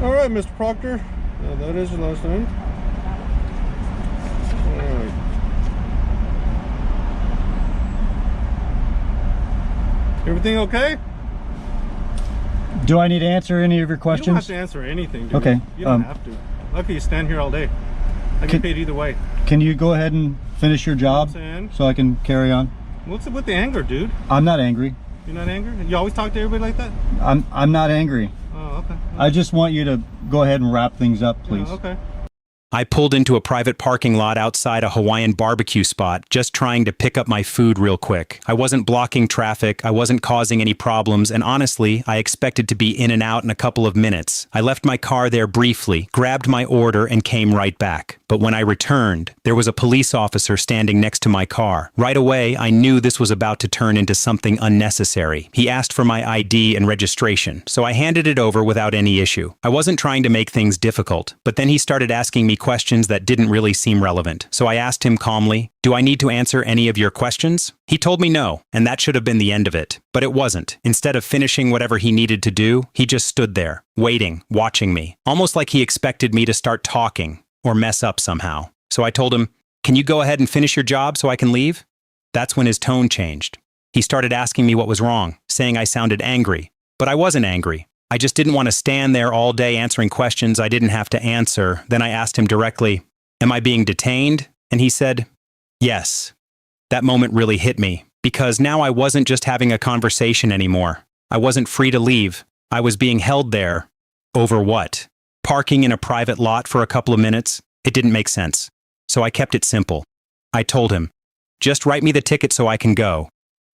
All right, Mr. Proctor. That is your last name. All right. Everything okay? Do I need to answer any of your You don't questions? have to answer anything, dude. Okay. You don't have to. Lucky you stand here all day. I get paid either way. Can you go ahead and finish your job so I can carry on? What's it with the anger, dude? I'm not angry. You're not angry? You always talk to everybody like that? I'm not angry. Oh, okay. I just want you to go ahead and wrap things up, please. Yeah, okay. I pulled into a private parking lot outside a Hawaiian barbecue spot, just trying to pick up my food real quick. I wasn't blocking traffic, I wasn't causing any problems, and honestly, I expected to be in and out in a couple of minutes. I left my car there briefly, grabbed my order, and came right back. But when I returned, there was a police officer standing next to my car. Right away, I knew this was about to turn into something unnecessary. He asked for my ID and registration, so I handed it over without any issue. I wasn't trying to make things difficult, but then he started asking me questions that didn't really seem relevant. So I asked him calmly, "Do I need to answer any of your questions?" He told me no, and that should have been the end of it. But it wasn't. Instead of finishing whatever he needed to do, he just stood there, waiting, watching me, almost like he expected me to start talking or mess up somehow. So I told him, "Can you go ahead and finish your job so I can leave?" That's when his tone changed. He started asking me what was wrong, saying I sounded angry. But I wasn't angry. I just didn't want to stand there all day answering questions I didn't have to answer. Then I asked him directly, "Am I being detained?" And he said, "Yes." That moment really hit me, because now I wasn't just having a conversation anymore. I wasn't free to leave. I was being held there. Over what? Parking in a private lot for a couple of minutes? It didn't make sense. So I kept it simple. I told him, "Just write me the ticket so I can go."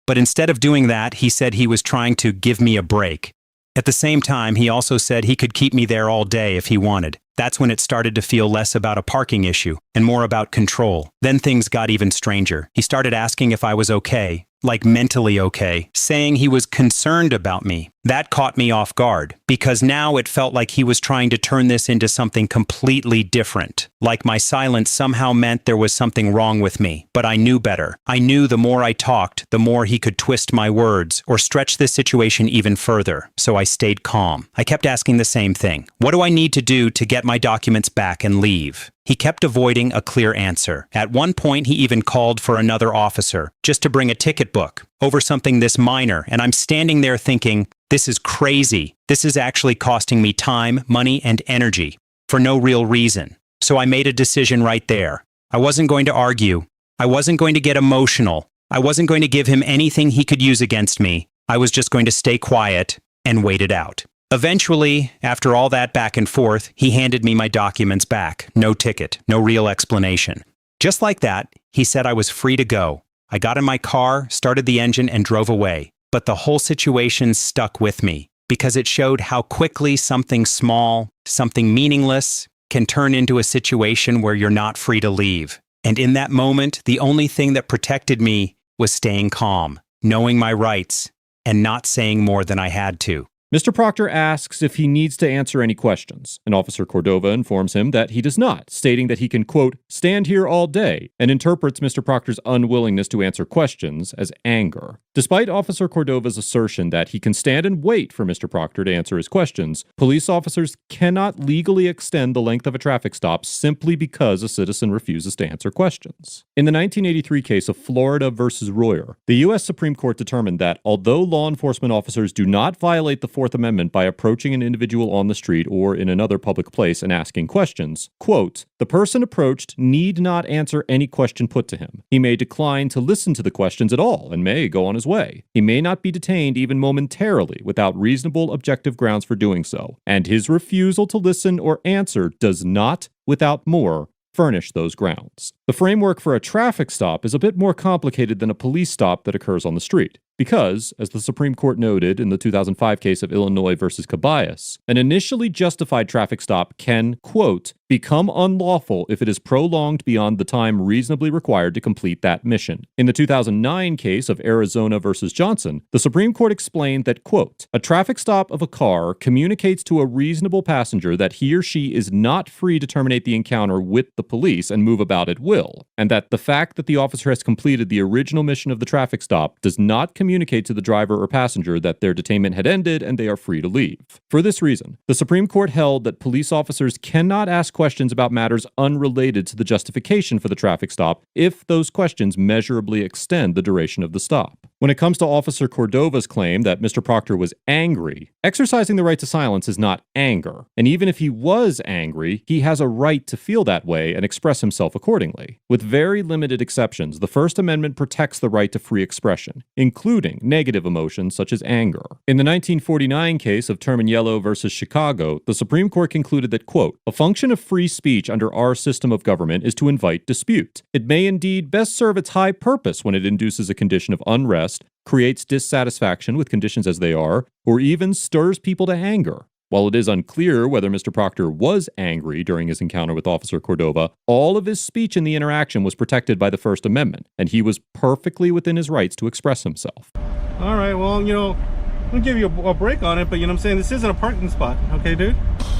But instead of doing that, he said he was trying to give me a break. At the same time, he also said he could keep me there all day if he wanted. That's when it started to feel less about a parking issue and more about control. Then things got even stranger. He started asking if I was okay, like mentally okay, saying he was concerned about me. That caught me off guard, because now it felt like he was trying to turn this into something completely different. Like my silence somehow meant there was something wrong with me. But I knew better. I knew the more I talked, the more he could twist my words or stretch this situation even further. So I stayed calm. I kept asking the same thing. What do I need to do to get my documents back and leave? He kept avoiding a clear answer. At one point, he even called for another officer, just to bring a ticket book, over something this minor, and I'm standing there thinking, this is crazy. This is actually costing me time, money, and energy, for no real reason. So I made a decision right there. I wasn't going to argue. I wasn't going to get emotional. I wasn't going to give him anything he could use against me. I was just going to stay quiet and wait it out. Eventually, after all that back and forth, he handed me my documents back. No ticket, no real explanation. Just like that, he said I was free to go. I got in my car, started the engine, and drove away. But the whole situation stuck with me, because it showed how quickly something small, something meaningless, can turn into a situation where you're not free to leave. And in that moment, the only thing that protected me was staying calm, knowing my rights, and not saying more than I had to. Mr. Proctor asks if he needs to answer any questions, and Officer Cordova informs him that he does not, stating that he can, quote, stand here all day, and interprets Mr. Proctor's unwillingness to answer questions as anger. Despite Officer Cordova's assertion that he can stand and wait for Mr. Proctor to answer his questions, police officers cannot legally extend the length of a traffic stop simply because a citizen refuses to answer questions. In the 1983 case of Florida versus Royer, the U.S. Supreme Court determined that although law enforcement officers do not violate the Fourth Amendment by approaching an individual on the street or in another public place and asking questions, quote, the person approached need not answer any question put to him. He may decline to listen to the questions at all and may go on his way. He may not be detained even momentarily without reasonable objective grounds for doing so, and his refusal to listen or answer does not, without more, furnish those grounds. The framework for a traffic stop is a bit more complicated than a police stop that occurs on the street. Because, as the Supreme Court noted in the 2005 case of Illinois versus Cabayas, an initially justified traffic stop can, quote, become unlawful if it is prolonged beyond the time reasonably required to complete that mission. In the 2009 case of Arizona versus Johnson, the Supreme Court explained that, quote, a traffic stop of a car communicates to a reasonable passenger that he or she is not free to terminate the encounter with the police and move about at will, and that the fact that the officer has completed the original mission of the traffic stop does not communicate to the driver or passenger that their detainment had ended and they are free to leave. For this reason, the Supreme Court held that police officers cannot ask questions about matters unrelated to the justification for the traffic stop if those questions measurably extend the duration of the stop. When it comes to Officer Cordova's claim that Mr. Proctor was angry, exercising the right to silence is not anger. And even if he was angry, he has a right to feel that way and express himself accordingly. With very limited exceptions, the First Amendment protects the right to free expression, including negative emotions such as anger. In the 1949 case of Terminiello versus Chicago, the Supreme Court concluded that, quote, a function of free speech under our system of government is to invite dispute. It may indeed best serve its high purpose when it induces a condition of unrest, creates dissatisfaction with conditions as they are, or even stirs people to anger. While it is unclear whether Mr. Proctor was angry during his encounter with Officer Cordova, all of his speech in the interaction was protected by the First Amendment, and he was perfectly within his rights to express himself. All right, well, I'm gonna give you a break on it, but you know what I'm saying? This isn't a parking spot, okay, dude?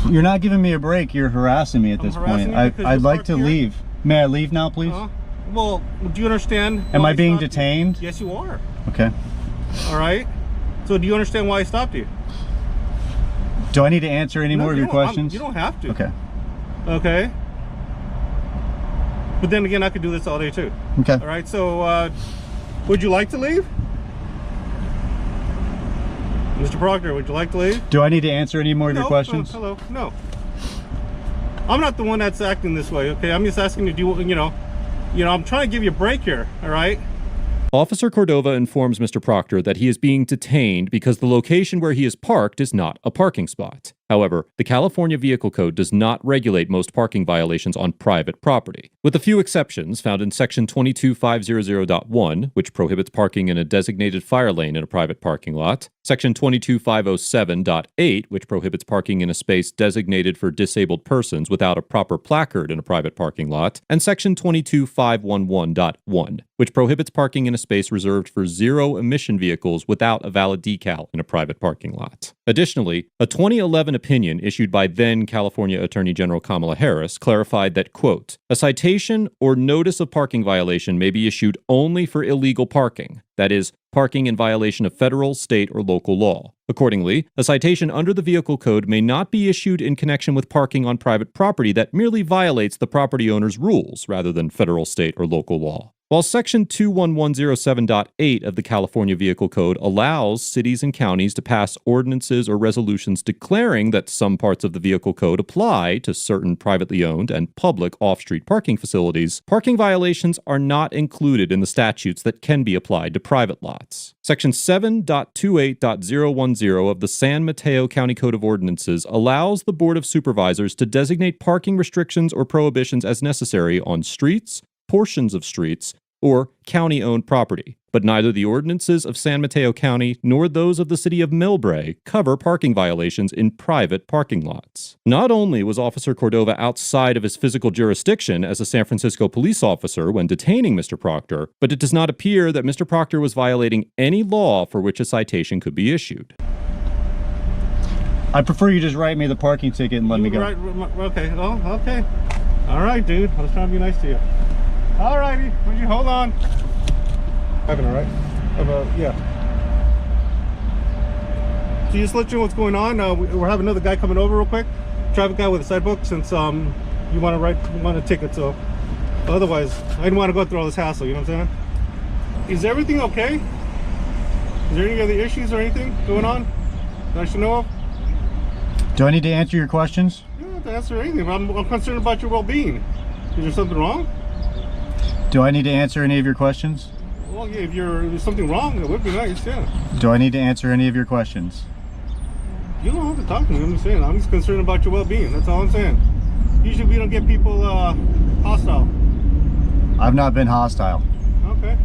You're not giving me a break. You're harassing me at this point. I'd like to leave. May I leave now, please? Well, do you understand? Am I being detained? Yes, you are. Okay. All right. So do you understand why I stopped you? Do I need to answer any more of your questions? You don't have to. Okay. Okay. But then again, I could do this all day too. Okay. All right. So, would you like to leave? Mr. Proctor, would you like to leave? Do I need to answer any more of your questions? Hello. No. I'm not the one that's acting this way, okay? I'm just asking you to do, I'm trying to give you a break here, all right? Officer Cordova informs Mr. Proctor that he is being detained because the location where he is parked is not a parking spot. However, the California Vehicle Code does not regulate most parking violations on private property, with a few exceptions found in Section 22500.1, which prohibits parking in a designated fire lane in a private parking lot, Section 22507.8, which prohibits parking in a space designated for disabled persons without a proper placard in a private parking lot, and Section 22511.1, which prohibits parking in a space reserved for zero-emission vehicles without a valid decal in a private parking lot. Additionally, a 2011 opinion issued by then California Attorney General Kamala Harris clarified that, quote, a citation or notice of parking violation may be issued only for illegal parking, that is, parking in violation of federal, state, or local law. Accordingly, a citation under the Vehicle Code may not be issued in connection with parking on private property that merely violates the property owner's rules rather than federal, state, or local law. While Section 21107.8 of the California Vehicle Code allows cities and counties to pass ordinances or resolutions declaring that some parts of the Vehicle Code apply to certain privately owned and public off-street parking facilities, parking violations are not included in the statutes that can be applied to private lots. Section 7.28.010 of the San Mateo County Code of Ordinances allows the Board of Supervisors to designate parking restrictions or prohibitions as necessary on streets, portions of streets, or county-owned property, but neither the ordinances of San Mateo County nor those of the city of Millbrae cover parking violations in private parking lots. Not only was Officer Cordova outside of his physical jurisdiction as a San Francisco police officer when detaining Mr. Proctor, but it does not appear that Mr. Proctor was violating any law for which a citation could be issued. I prefer you just write me the parking ticket and let me go. Right, okay, okay. All right, dude. I was trying to be nice to you. All righty, would you hold on? Having all right? Yeah. So just let you know what's going on. We're having another guy coming over real quick. Traffic guy with a side book, since you want a ticket. So otherwise, I didn't want to go through all this hassle. You know what I'm saying? Is everything okay? Is there any other issues or anything going on that I should know of? Do I need to answer your questions? You don't have to answer anything. I'm concerned about your well-being. Is there something wrong? Do I need to answer any of your questions? Well, yeah, if there's something wrong, it would be nice, yeah. Do I need to answer any of your questions? You don't have to talk to me. I'm just saying. I'm just concerned about your well-being. That's all I'm saying. Usually we don't get people hostile. I've not been hostile. Okay.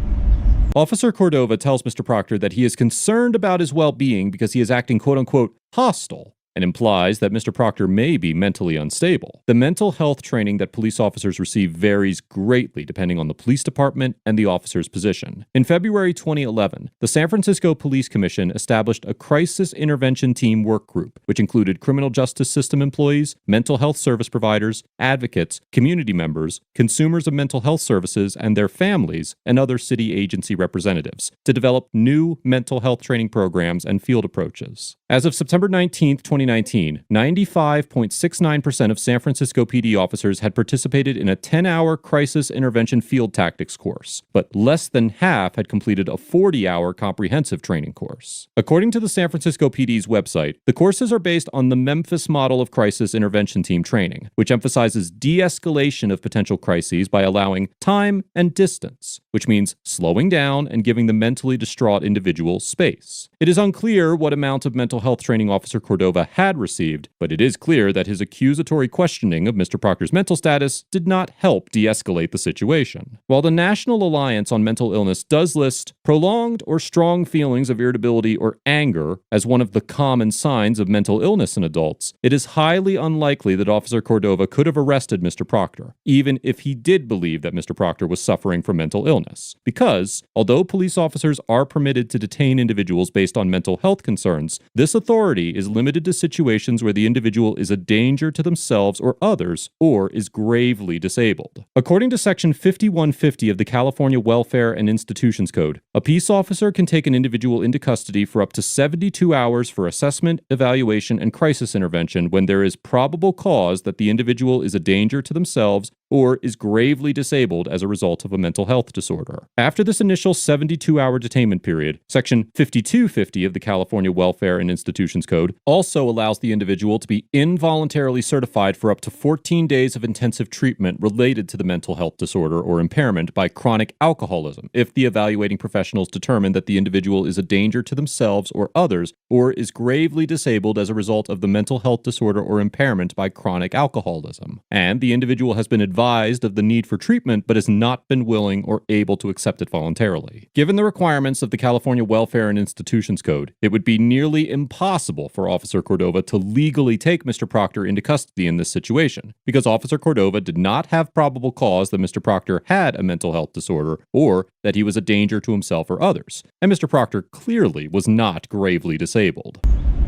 Officer Cordova tells Mr. Proctor that he is concerned about his well-being because he is acting quote-unquote hostile. and implies that Mr. Proctor may be mentally unstable. The mental health training that police officers receive varies greatly depending on the police department and the officer's position. In February 2011, the San Francisco Police Commission established a crisis intervention team work group, which included criminal justice system employees, mental health service providers, advocates, community members, consumers of mental health services and their families, and other city agency representatives, to develop new mental health training programs and field approaches. As of September 19, 2019, 95.69% of San Francisco PD officers had participated in a 10-hour crisis intervention field tactics course, but less than half had completed a 40-hour comprehensive training course. According to the San Francisco PD's website, the courses are based on the Memphis model of crisis intervention team training, which emphasizes de-escalation of potential crises by allowing time and distance, which means slowing down and giving the mentally distraught individual space. It is unclear what amount of mental health training Officer Cordova had received, but it is clear that his accusatory questioning of Mr. Proctor's mental status did not help de-escalate the situation. While the National Alliance on Mental Illness does list prolonged or strong feelings of irritability or anger as one of the common signs of mental illness in adults, it is highly unlikely that Officer Cordova could have arrested Mr. Proctor, even if he did believe that Mr. Proctor was suffering from mental illness. Because, although police officers are permitted to detain individuals based on mental health concerns, this authority is limited to situations where the individual is a danger to themselves or others, or is gravely disabled. According to Section 5150 of the California Welfare and Institutions Code, a peace officer can take an individual into custody for up to 72 hours for assessment, evaluation, and crisis intervention when there is probable cause that the individual is a danger to themselves or is gravely disabled as a result of a mental health disorder. After this initial 72-hour detainment period, Section 5250 of the California Welfare and Institutions Code also allows the individual to be involuntarily certified for up to 14 days of intensive treatment related to the mental health disorder or impairment by chronic alcoholism if the evaluating professionals determine that the individual is a danger to themselves or others or is gravely disabled as a result of the mental health disorder or impairment by chronic alcoholism. And the individual has been advised of the need for treatment but has not been willing or able to accept it voluntarily. Given the requirements of the California Welfare and Institutions Code, it would be nearly impossible for Officer Cordova to legally take Mr. Proctor into custody in this situation, because Officer Cordova did not have probable cause that Mr. Proctor had a mental health disorder or that he was a danger to himself or others, and Mr. Proctor clearly was not gravely disabled.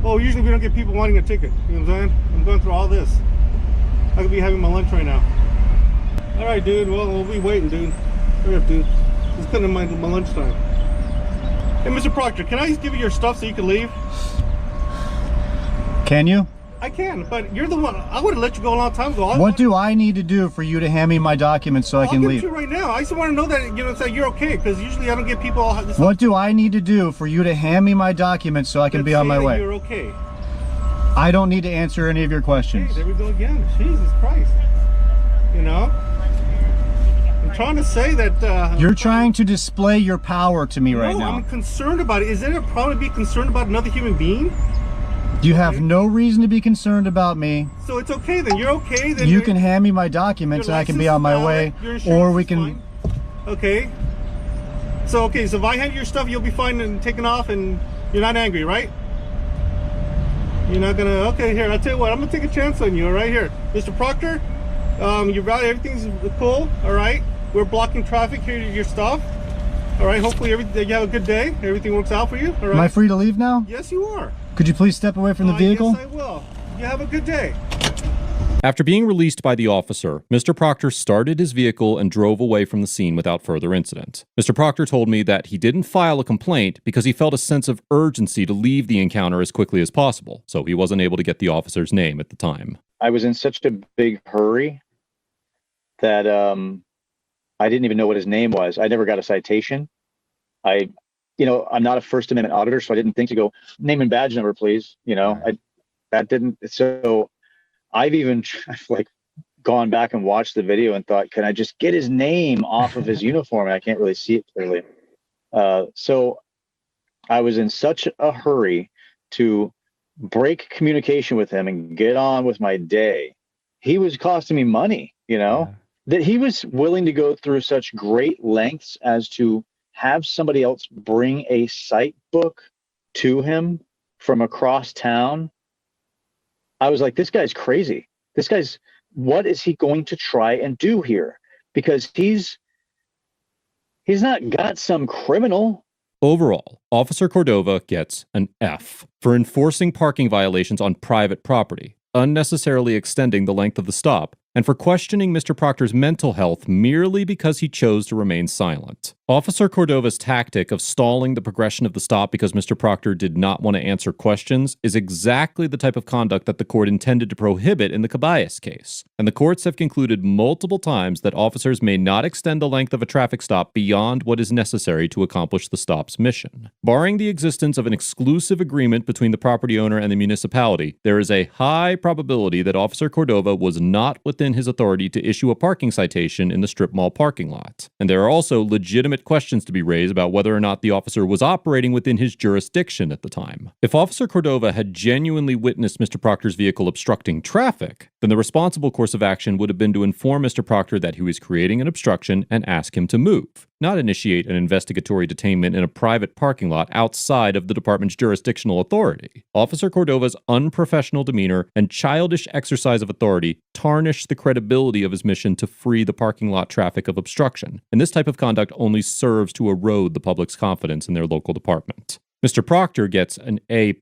Oh, usually we don't get people wanting a ticket. You know what I'm saying? I'm going through all this. I could be having my lunch right now. All right, dude. Well, we'll be waiting, dude. Hurry up, dude. It's coming my lunchtime. Hey, Mr. Proctor, can I just give you your stuff so you can leave? Can you? I can, but you're the one. I would have let you go a long time ago. What do I need to do for you to hand me my documents so I can leave? I'll give it to you right now. I just want to know that, you know, so you're okay, because usually I don't get people all this. What do I need to do for you to hand me my documents so I can be on my way? You're okay. I don't need to answer any of your questions. Hey, there we go again. Jesus Christ. You know? I'm trying to say that... You're trying to display your power to me right now. No, I'm concerned about it. Is there a problem to be concerned about another human being? You have no reason to be concerned about me. So it's okay then. You're okay then. You can hand me my documents and I can be on my way. Or we can... Okay. So if I hand you your stuff, you'll be fine and taken off and you're not angry, right? You're not gonna... Okay, here, I'll tell you what. I'm gonna take a chance on you, all right? Here. Mr. Proctor, you've got everything's cool, all right? We're blocking traffic. Here's your stuff. All right, hopefully you have a good day. Everything works out for you, all right? Am I free to leave now? Yes, you are. Could you please step away from the vehicle? Yes, I will. You have a good day. After being released by the officer, Mr. Proctor started his vehicle and drove away from the scene without further incident. Mr. Proctor told me that he didn't file a complaint because he felt a sense of urgency to leave the encounter as quickly as possible, so he wasn't able to get the officer's name at the time. I was in such a big hurry that I didn't even know what his name was. I never got a citation. I'm not a First Amendment auditor, so I didn't think to go, name and badge number, please. So I've even gone back and watched the video and thought, can I just get his name off of his uniform? And I can't really see it clearly. So I was in such a hurry to break communication with him and get on with my day. He was costing me money, that he was willing to go through such great lengths as to have somebody else bring a cite book to him from across town I was like, this guy's crazy. What is he going to try and do here? Because he's not got some criminal. Overall, Officer Cordova gets an F for enforcing parking violations on private property, unnecessarily extending the length of the stop, and for questioning Mr. Proctor's mental health merely because he chose to remain silent. Officer Cordova's tactic of stalling the progression of the stop because Mr. Proctor did not want to answer questions is exactly the type of conduct that the court intended to prohibit in the Cabayas case, and the courts have concluded multiple times that officers may not extend the length of a traffic stop beyond what is necessary to accomplish the stop's mission. Barring the existence of an exclusive agreement between the property owner and the municipality, there is a high probability that Officer Cordova was not within his authority to issue a parking citation in the strip mall parking lot. And there are also legitimate questions to be raised about whether or not the officer was operating within his jurisdiction at the time. If Officer Cordova had genuinely witnessed Mr. Proctor's vehicle obstructing traffic, then the responsible course of action would have been to inform Mr. Proctor that he was creating an obstruction and ask him to move, not initiate an investigatory detainment in a private parking lot outside of the department's jurisdictional authority. Officer Cordova's unprofessional demeanor and childish exercise of authority tarnish the credibility of his mission to free the parking lot traffic of obstruction, and this type of conduct only serves to erode the public's confidence in their local department. Mr. Proctor gets an A+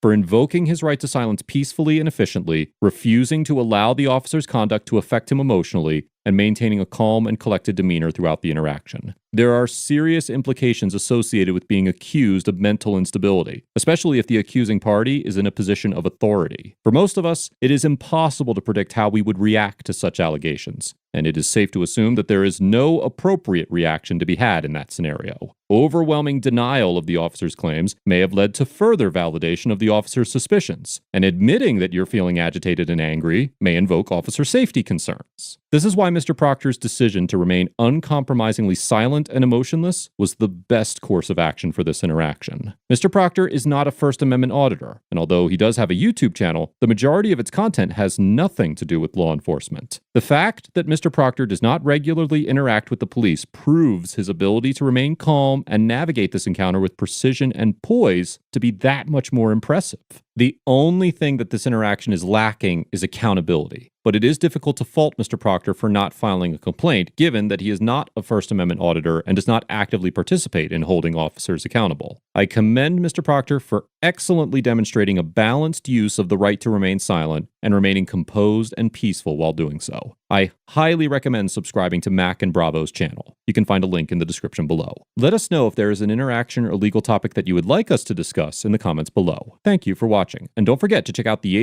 for invoking his right to silence peacefully and efficiently, refusing to allow the officer's conduct to affect him emotionally, and maintaining a calm and collected demeanor throughout the interaction. There are serious implications associated with being accused of mental instability, especially if the accusing party is in a position of authority. For most of us, it is impossible to predict how we would react to such allegations, and it is safe to assume that there is no appropriate reaction to be had in that scenario. Overwhelming denial of the officer's claims may have led to further validation of the officer's suspicions, and admitting that you're feeling agitated and angry may invoke officer safety concerns. This is why Mr. Proctor's decision to remain uncompromisingly silent and emotionless was the best course of action for this interaction. Mr. Proctor is not a First Amendment auditor, and although he does have a YouTube channel, the majority of its content has nothing to do with law enforcement. The fact that Mr. Proctor does not regularly interact with the police proves his ability to remain calm and navigate this encounter with precision and poise to be that much more impressive. The only thing that this interaction is lacking is accountability. But it is difficult to fault Mr. Proctor for not filing a complaint, given that he is not a First Amendment auditor and does not actively participate in holding officers accountable. I commend Mr. Proctor for excellently demonstrating a balanced use of the right to remain silent and remaining composed and peaceful while doing so. I highly recommend subscribing to Mac and Bravo's channel. You can find a link in the description below. Let us know if there is an interaction or legal topic that you would like us to discuss in the comments below. Thank you for watching, and don't forget to check out the